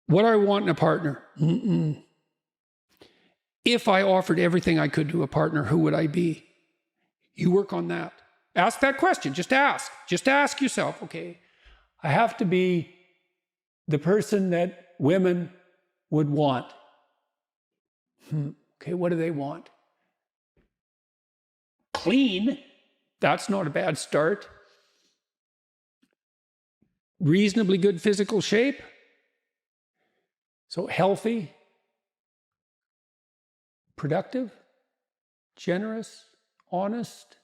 What I want in a partner? If I offered everything I could to a partner, who would I be? You work on that. Ask that question. Just ask. Just ask yourself, okay, I have to be the person that women would want. Okay, what do they want? Clean. That's not a bad start. Reasonably good physical shape. So healthy, productive, generous, honest,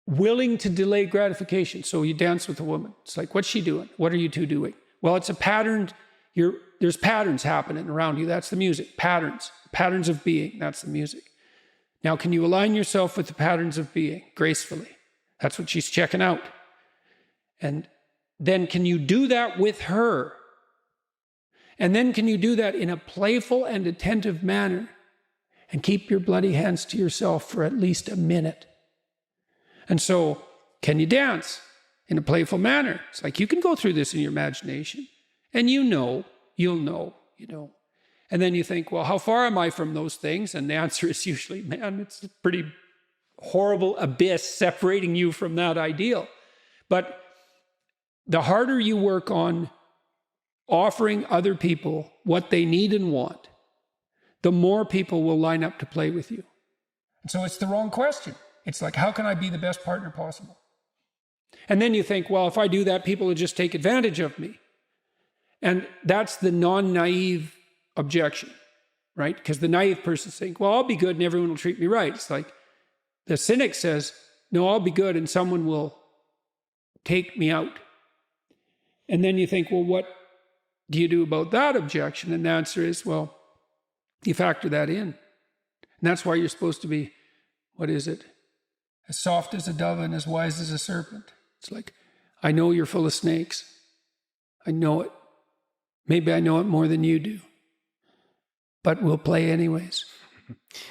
willing to delay gratification. So you dance with a woman. It's like, what's she doing? What are you two doing? Well, it's a pattern. There's patterns happening around you. That's the music. Patterns of being. That's the music. Now, can you align yourself with the patterns of being gracefully? That's what she's checking out. And then can you do that with her? And then can you do that in a playful and attentive manner and keep your bloody hands to yourself for at least a minute? And so, can you dance in a playful manner? It's like you can go through this in your imagination and you'll know. And then you think, well, how far am I from those things? And the answer is usually, man, it's a pretty horrible abyss separating you from that ideal. But the harder you work on offering other people what they need and want, the more people will line up to play with you. And so it's the wrong question. It's like, how can I be the best partner possible? And then you think, well, if I do that, people will just take advantage of me. And that's the non-naive objection, right? Because the naive person thinks, well, I'll be good and everyone will treat me right. It's like the cynic says, no, I'll be good and someone will take me out. And then you think, well, what do you do about that objection? And the answer is, well, you factor that in. And that's why you're supposed to be, what is it? As soft as a dove and as wise as a serpent. It's like, I know you're full of snakes. I know it. Maybe I know it more than you do. But we'll play anyways.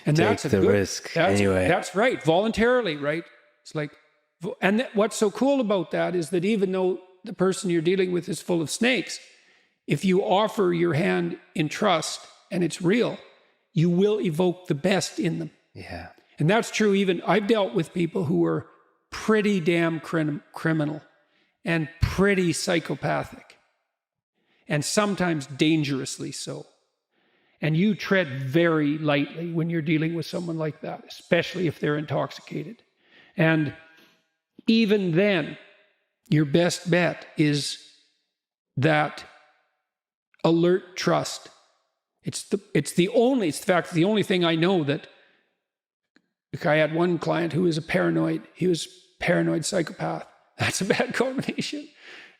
And Take that's the risk anyway. That's right. Voluntarily, right? It's like, and what's so cool about that is that even though the person you're dealing with is full of snakes, if you offer your hand in trust and it's real, you will evoke the best in them. Yeah. And that's true. Even I've dealt with people who were pretty damn criminal and pretty psychopathic and sometimes dangerously so. And you tread very lightly when you're dealing with someone like that, especially if they're intoxicated. And even then, your best bet is that alert trust. It's the only thing I know that, like, I had one client who was he was paranoid psychopath. That's a bad combination.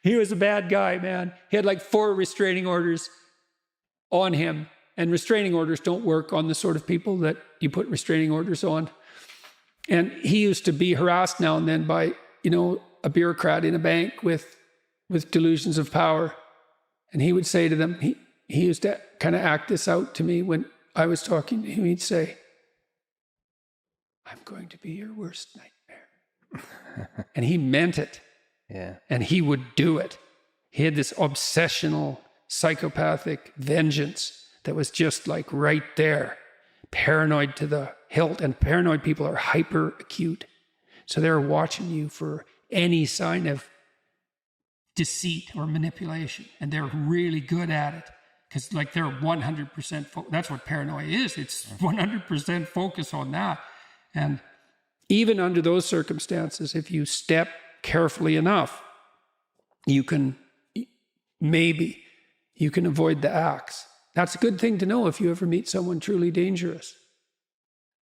He was a bad guy, man. He had like 4 restraining orders on him. And restraining orders don't work on the sort of people that you put restraining orders on. And he used to be harassed now and then by, a bureaucrat in a bank with delusions of power. And he would say to them, he used to kind of act this out to me when I was talking to him. He'd say, I'm going to be your worst nightmare. And he meant it. Yeah. And he would do it. He had this obsessional, psychopathic vengeance that was just like right there, paranoid to the hilt. And paranoid people are hyper acute. So they're watching you for any sign of deceit or manipulation. And they're really good at it because like they're 100%, that's what paranoia is. It's 100% focus on that. And even under those circumstances, if you step carefully enough, you can avoid the axe. That's a good thing to know if you ever meet someone truly dangerous.